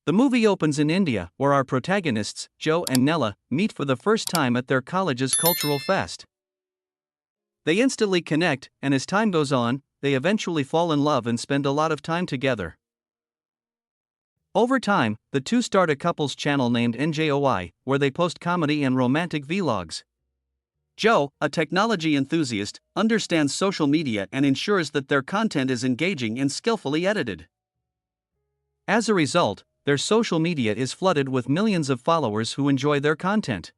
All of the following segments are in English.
The movie opens in India, where our protagonists, Joe and Nella, meet for the first time at their college's cultural fest. They instantly connect, and as time goes on, they eventually fall in love and spend a lot of time together. Over time, the two start a couples channel named NJOI, where they post comedy and romantic vlogs. Joe, a technology enthusiast, understands social media and ensures that their content is engaging and skillfully edited. As a result, their social media is flooded with millions of followers who enjoy their content.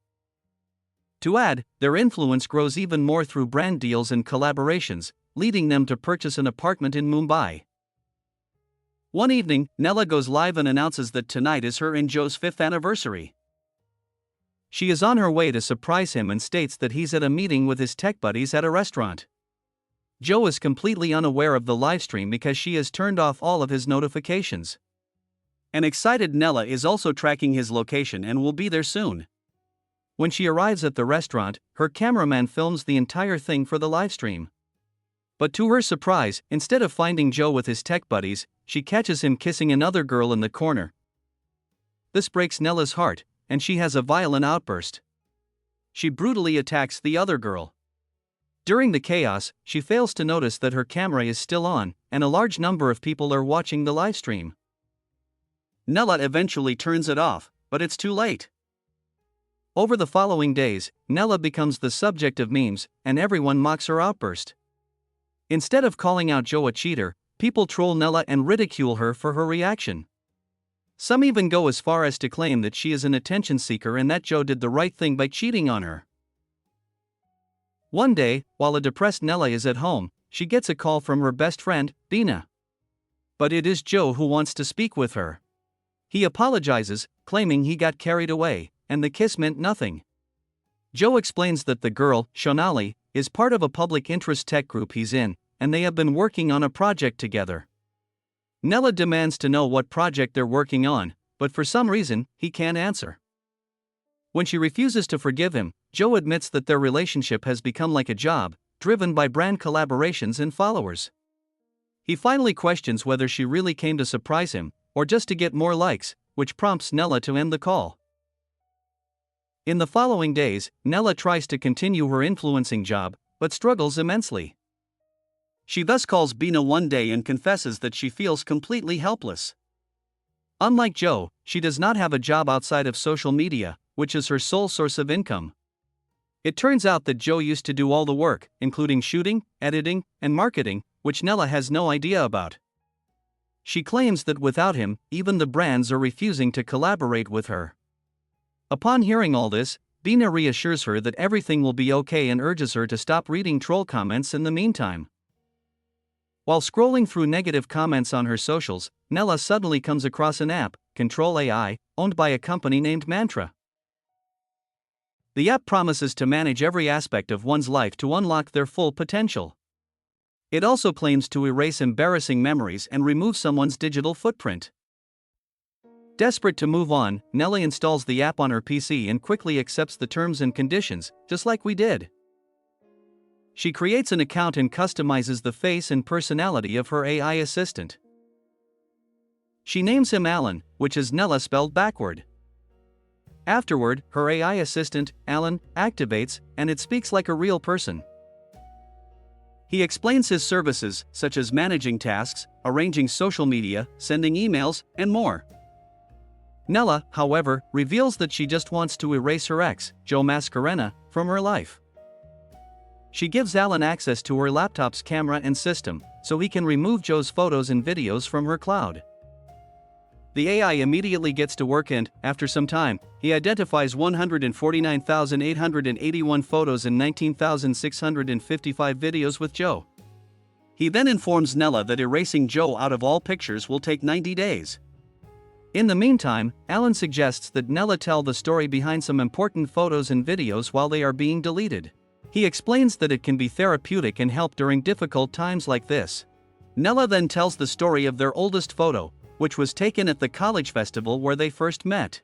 To add, their influence grows even more through brand deals and collaborations, leading them to purchase an apartment in Mumbai. One evening, Nella goes live and announces that tonight is her and Joe's 5th anniversary. She is on her way to surprise him and states that he's at a meeting with his tech buddies at a restaurant. Joe is completely unaware of the livestream because she has turned off all of his notifications. An excited Nella is also tracking his location and will be there soon. When she arrives at the restaurant, her cameraman films the entire thing for the livestream. But to her surprise, instead of finding Joe with his tech buddies, she catches him kissing another girl in the corner. This breaks Nella's heart, and she has a violent outburst. She brutally attacks the other girl. During the chaos, she fails to notice that her camera is still on, and a large number of people are watching the livestream. Nella eventually turns it off, but it's too late. Over the following days, Nella becomes the subject of memes, and everyone mocks her outburst. Instead of calling out Joe a cheater, people troll Nella and ridicule her for her reaction. Some even go as far as to claim that she is an attention seeker and that Joe did the right thing by cheating on her. One day, while a depressed Nella is at home, she gets a call from her best friend, Dina. But it is Joe who wants to speak with her. He apologizes, claiming he got carried away, and the kiss meant nothing. Joe explains that the girl, Shonali, is part of a public interest tech group he's in, and they have been working on a project together. Nella demands to know what project they're working on, but for some reason, he can't answer. When she refuses to forgive him, Joe admits that their relationship has become like a job, driven by brand collaborations and followers. He finally questions whether she really came to surprise him, or just to get more likes, which prompts Nella to end the call. In the following days, Nella tries to continue her influencing job, but struggles immensely. She thus calls Bina one day and confesses that she feels completely helpless. Unlike Joe, she does not have a job outside of social media, which is her sole source of income. It turns out that Joe used to do all the work, including shooting, editing, and marketing, which Nella has no idea about. She claims that without him, even the brands are refusing to collaborate with her. Upon hearing all this, Bina reassures her that everything will be okay and urges her to stop reading troll comments in the meantime. While scrolling through negative comments on her socials, Nella suddenly comes across an app, Control AI, owned by a company named Mantra. The app promises to manage every aspect of one's life to unlock their full potential. It also claims to erase embarrassing memories and remove someone's digital footprint. Desperate to move on, Nella installs the app on her PC and quickly accepts the terms and conditions, just like we did. She creates an account and customizes the face and personality of her AI assistant. She names him Alan, which is Nella spelled backward. Afterward, her AI assistant, Alan, activates, and it speaks like a real person. He explains his services, such as managing tasks, arranging social media, sending emails, and more. Nella, however, reveals that she just wants to erase her ex, Joe Mascarena, from her life. She gives Alan access to her laptop's camera and system, so he can remove Joe's photos and videos from her cloud. The AI immediately gets to work and, after some time, he identifies 149,881 photos and 19,655 videos with Joe. He then informs Nella that erasing Joe out of all pictures will take 90 days. In the meantime, Alan suggests that Nella tell the story behind some important photos and videos while they are being deleted. He explains that it can be therapeutic and help during difficult times like this. Nella then tells the story of their oldest photo, which was taken at the college festival where they first met.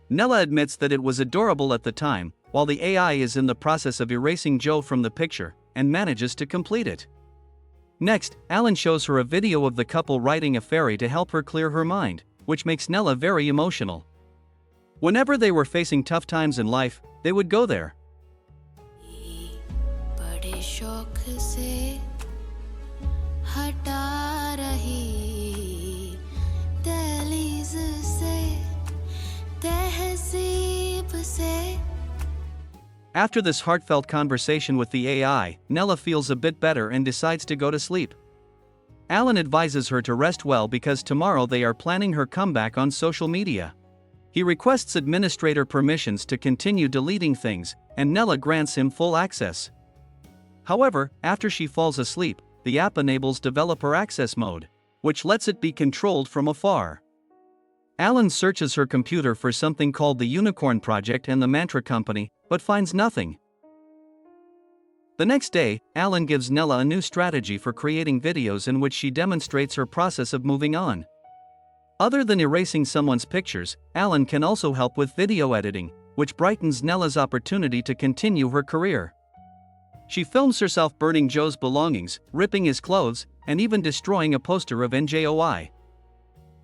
Nella admits that it was adorable at the time, while the AI is in the process of erasing Joe from the picture, and manages to complete it. Next, Alan shows her a video of the couple riding a ferry to help her clear her mind, which makes Nella very emotional. Whenever they were facing tough times in life, they would go there. बड़े शौक से हटा रही दहलीज से तहज़ीब से. After this heartfelt conversation with the AI, Nella feels a bit better and decides to go to sleep. Alan advises her to rest well because tomorrow they are planning her comeback on social media. He requests administrator permissions to continue deleting things, and Nella grants him full access. However, after she falls asleep, the app enables developer access mode, which lets it be controlled from afar. Alan searches her computer for something called the Unicorn Project and the Mantra Company, but finds nothing. The next day, Alan gives Nella a new strategy for creating videos in which she demonstrates her process of moving on. Other than erasing someone's pictures, Alan can also help with video editing, which brightens Nella's opportunity to continue her career. She films herself burning Joe's belongings, ripping his clothes, and even destroying a poster of NJOI.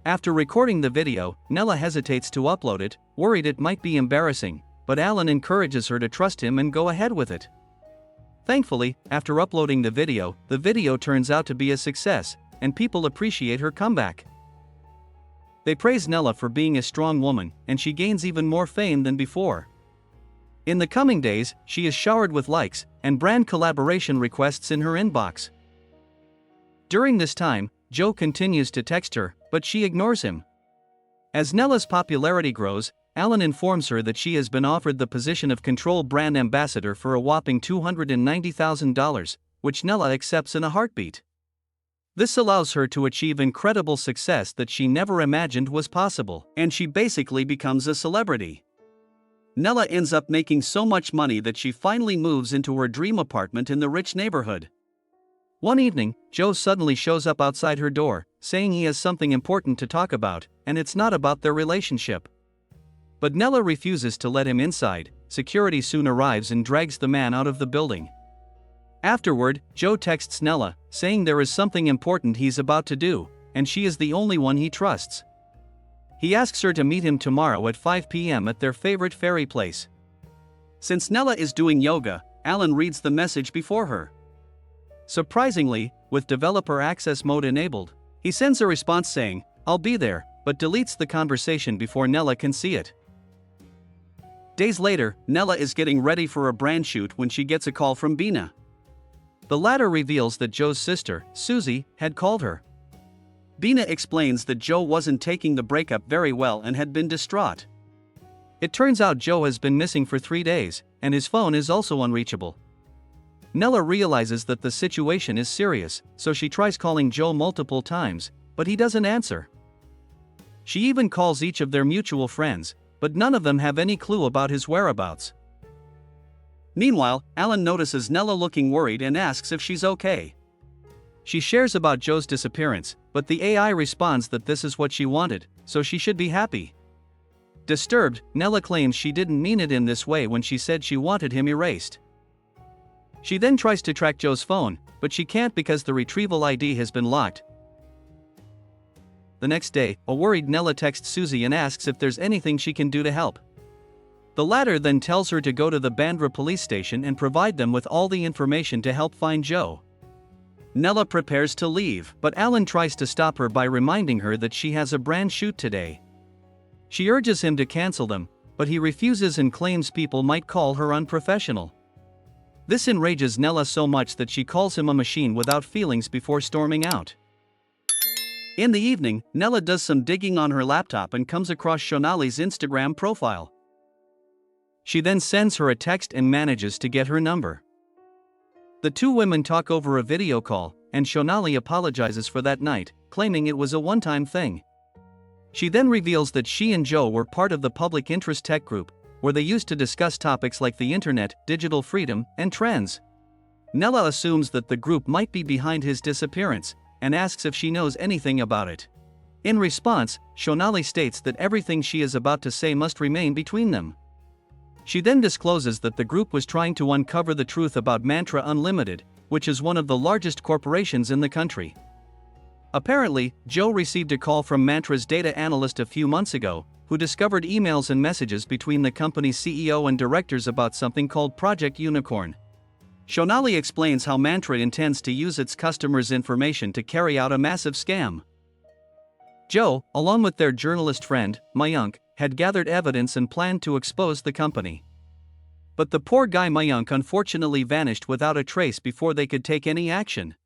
After recording the video, Nella hesitates to upload it, worried it might be embarrassing, but Alan encourages her to trust him and go ahead with it. Thankfully, after uploading the video turns out to be a success, and people appreciate her comeback. They praise Nella for being a strong woman, and she gains even more fame than before. In the coming days, she is showered with likes and brand collaboration requests in her inbox. During this time, Joe continues to text her, but she ignores him. As Nella's popularity grows, Alan informs her that she has been offered the position of Control brand ambassador for a whopping $290,000, which Nella accepts in a heartbeat. This allows her to achieve incredible success that she never imagined was possible, and she basically becomes a celebrity. Nella ends up making so much money that she finally moves into her dream apartment in the rich neighborhood. One evening, Joe suddenly shows up outside her door, saying he has something important to talk about, and it's not about their relationship. But Nella refuses to let him inside. Security soon arrives and drags the man out of the building. Afterward, Joe texts Nella, saying there is something important he's about to do, and she is the only one he trusts. He asks her to meet him tomorrow at 5 p.m. at their favorite fairy place. Since Nella is doing yoga, Alan reads the message before her. Surprisingly, with developer access mode enabled, he sends a response saying, "I'll be there," but deletes the conversation before Nella can see it. Days later, Nella is getting ready for a brand shoot when she gets a call from Bina. The latter reveals that Joe's sister, Susie, had called her. Bina explains that Joe wasn't taking the breakup very well and had been distraught. It turns out Joe has been missing for 3 days, and his phone is also unreachable. Nella realizes that the situation is serious, so she tries calling Joe multiple times, but he doesn't answer. She even calls each of their mutual friends, but none of them have any clue about his whereabouts. Meanwhile, Alan notices Nella looking worried and asks if she's okay. She shares about Joe's disappearance, but the AI responds that this is what she wanted, so she should be happy. Disturbed, Nella claims she didn't mean it in this way when she said she wanted him erased. She then tries to track Joe's phone, but she can't because the retrieval ID has been locked. The next day, a worried Nella texts Susie and asks if there's anything she can do to help. The latter then tells her to go to the Bandra police station and provide them with all the information to help find Joe. Nella prepares to leave, but Alan tries to stop her by reminding her that she has a brand shoot today. She urges him to cancel them, but he refuses and claims people might call her unprofessional. This enrages Nella so much that she calls him a machine without feelings before storming out. In the evening, Nella does some digging on her laptop and comes across Shonali's Instagram profile. She then sends her a text and manages to get her number. The two women talk over a video call, and Shonali apologizes for that night, claiming it was a one-time thing. She then reveals that she and Joe were part of the public interest tech group, where they used to discuss topics like the internet, digital freedom, and trends. Nella assumes that the group might be behind his disappearance, and asks if she knows anything about it. In response, Shonali states that everything she is about to say must remain between them. She then discloses that the group was trying to uncover the truth about Mantra Unlimited, which is one of the largest corporations in the country. Apparently, Joe received a call from Mantra's data analyst a few months ago, who discovered emails and messages between the company's CEO and directors about something called Project Unicorn. Shonali explains how Mantra intends to use its customers' information to carry out a massive scam. Joe, along with their journalist friend, Mayank, had gathered evidence and planned to expose the company. But the poor guy Mayank unfortunately vanished without a trace before they could take any action.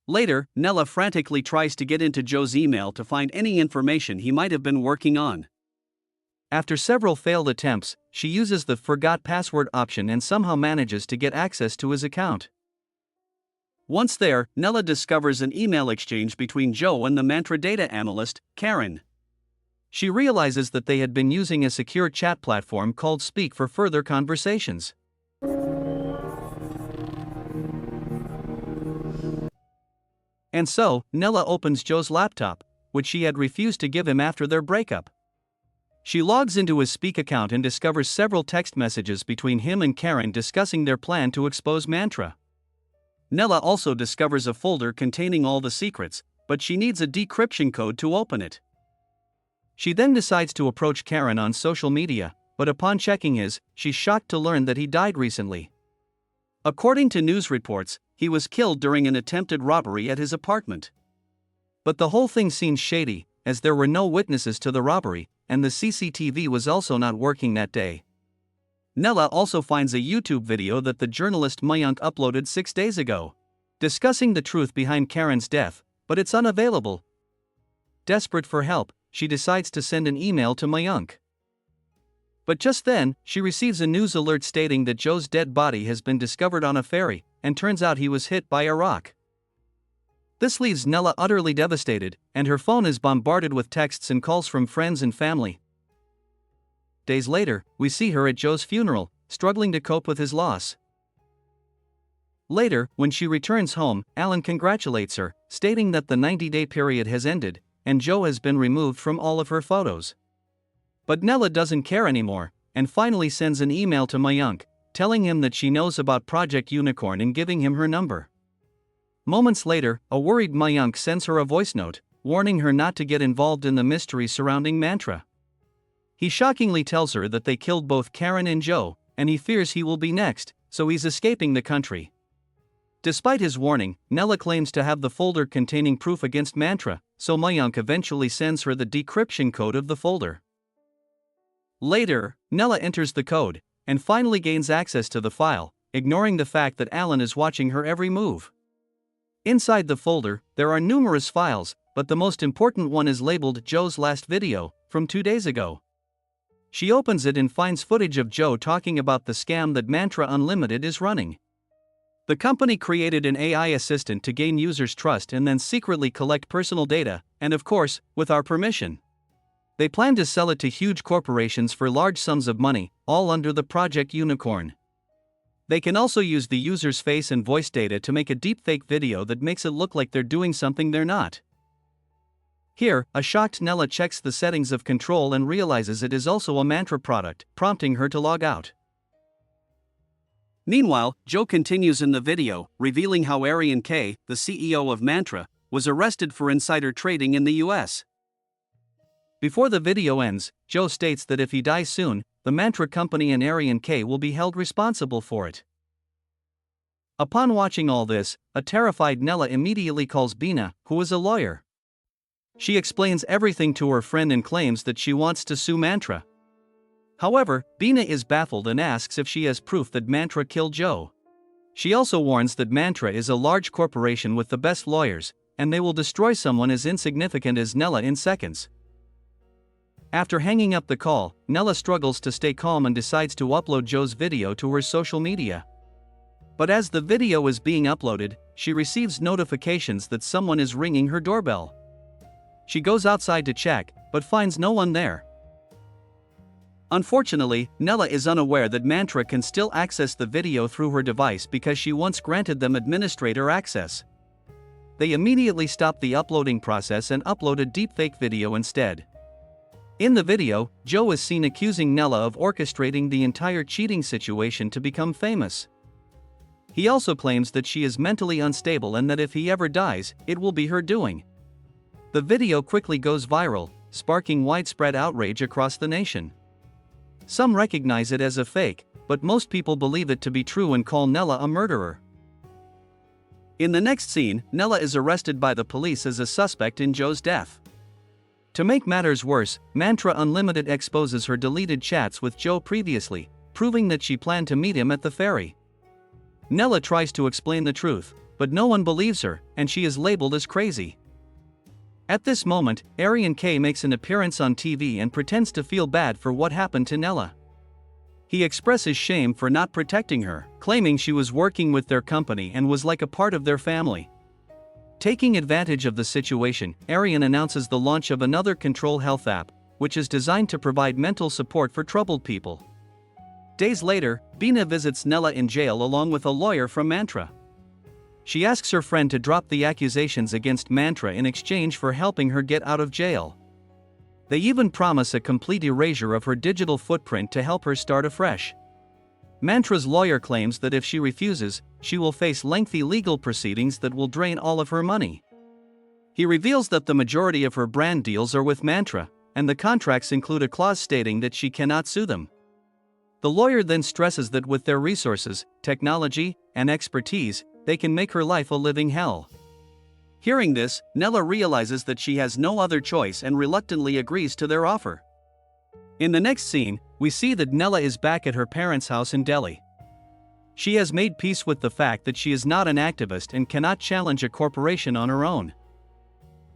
Later, Nella frantically tries to get into Joe's email to find any information he might have been working on. After several failed attempts, she uses the Forgot Password option and somehow manages to get access to his account. Once there, Nella discovers an email exchange between Joe and the Mantra data analyst, Karen. She realizes that they had been using a secure chat platform called Speak for further conversations. And so, Nella opens Joe's laptop, which she had refused to give him after their breakup. She logs into his Speak account and discovers several text messages between him and Karen discussing their plan to expose Mantra. Nella also discovers a folder containing all the secrets, but she needs a decryption code to open it. She then decides to approach Karen on social media, but upon checking she's shocked to learn that he died recently. According to news reports, he was killed during an attempted robbery at his apartment. But the whole thing seems shady, as there were no witnesses to the robbery, and the CCTV was also not working that day. Nella also finds a YouTube video that the journalist Mayank uploaded 6 days ago, discussing the truth behind Karen's death, but it's unavailable. Desperate for help, she decides to send an email to Mayank. But just then, she receives a news alert stating that Joe's dead body has been discovered on a ferry, and turns out he was hit by a rock. This leaves Nella utterly devastated, and her phone is bombarded with texts and calls from friends and family. Days later, we see her at Joe's funeral, struggling to cope with his loss. Later, when she returns home, Alan congratulates her, stating that the 90-day period has ended, and Joe has been removed from all of her photos. But Nella doesn't care anymore, and finally sends an email to Mayank, telling him that she knows about Project Unicorn and giving him her number. Moments later, a worried Mayank sends her a voice note, warning her not to get involved in the mystery surrounding Mantra. He shockingly tells her that they killed both Karen and Joe, and he fears he will be next, so he's escaping the country. Despite his warning, Nella claims to have the folder containing proof against Mantra, so Mayank eventually sends her the decryption code of the folder. Later, Nella enters the code, and finally gains access to the file, ignoring the fact that Alan is watching her every move. Inside the folder, there are numerous files, but the most important one is labeled Joe's last video, from 2 days ago. She opens it and finds footage of Joe talking about the scam that Mantra Unlimited is running. The company created an AI assistant to gain users' trust and then secretly collect personal data, and of course, with our permission. They plan to sell it to huge corporations for large sums of money, all under the Project Unicorn. They can also use the user's face and voice data to make a deepfake video that makes it look like they're doing something they're not. Here, a shocked Nella checks the settings of control and realizes it is also a Mantra product, prompting her to log out. Meanwhile, Joe continues in the video, revealing how Arian K., the CEO of Mantra, was arrested for insider trading in the US. Before the video ends, Joe states that if he dies soon, the Mantra company and Arian K. will be held responsible for it. Upon watching all this, a terrified Nella immediately calls Bina, who is a lawyer. She explains everything to her friend and claims that she wants to sue Mantra. However, Bina is baffled and asks if she has proof that Mantra killed Joe. She also warns that Mantra is a large corporation with the best lawyers, and they will destroy someone as insignificant as Nella in seconds. After hanging up the call, Nella struggles to stay calm and decides to upload Joe's video to her social media. But as the video is being uploaded, she receives notifications that someone is ringing her doorbell. She goes outside to check, but finds no one there. Unfortunately, Nella is unaware that Mantra can still access the video through her device because she once granted them administrator access. They immediately stopped the uploading process and upload a deepfake video instead. In the video, Joe is seen accusing Nella of orchestrating the entire cheating situation to become famous. He also claims that she is mentally unstable and that if he ever dies, it will be her doing. The video quickly goes viral, sparking widespread outrage across the nation. Some recognize it as a fake, but most people believe it to be true and call Nella a murderer. In the next scene, Nella is arrested by the police as a suspect in Joe's death. To make matters worse, Mantra Unlimited exposes her deleted chats with Joe previously, proving that she planned to meet him at the ferry. Nella tries to explain the truth, but no one believes her, and she is labeled as crazy. At this moment, Arian K makes an appearance on TV and pretends to feel bad for what happened to Nella. He expresses shame for not protecting her, claiming she was working with their company and was like a part of their family. Taking advantage of the situation, Arian announces the launch of another Control Health app, which is designed to provide mental support for troubled people. Days later, Bina visits Nella in jail along with a lawyer from Mantra. She asks her friend to drop the accusations against Mantra in exchange for helping her get out of jail. They even promise a complete erasure of her digital footprint to help her start afresh. Mantra's lawyer claims that if she refuses, she will face lengthy legal proceedings that will drain all of her money. He reveals that the majority of her brand deals are with Mantra, and the contracts include a clause stating that she cannot sue them. The lawyer then stresses that with their resources, technology, and expertise, they can make her life a living hell. Hearing this, Nella realizes that she has no other choice and reluctantly agrees to their offer. In the next scene, we see that Nella is back at her parents' house in Delhi. She has made peace with the fact that she is not an activist and cannot challenge a corporation on her own.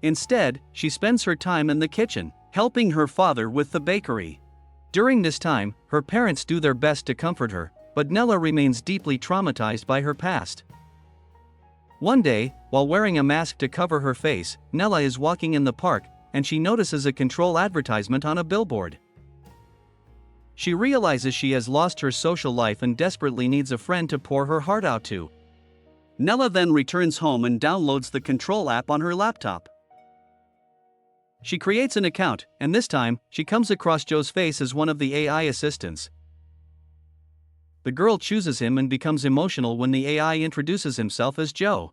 Instead, she spends her time in the kitchen, helping her father with the bakery. During this time, her parents do their best to comfort her, but Nella remains deeply traumatized by her past. One day, while wearing a mask to cover her face, Nella is walking in the park, and she notices a Control advertisement on a billboard. She realizes she has lost her social life and desperately needs a friend to pour her heart out to. Nella then returns home and downloads the Control app on her laptop. She creates an account, and this time, she comes across Joe's face as one of the AI assistants. The girl chooses him and becomes emotional when the AI introduces himself as Joe.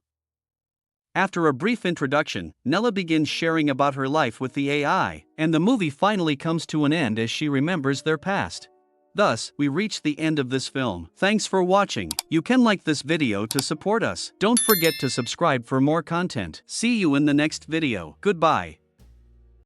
After a brief introduction, Nella begins sharing about her life with the AI, and the movie finally comes to an end as she remembers their past. Thus, we reach the end of this film. Thanks for watching. You can like this video to support us. Don't forget to subscribe for more content. See you in the next video. Goodbye.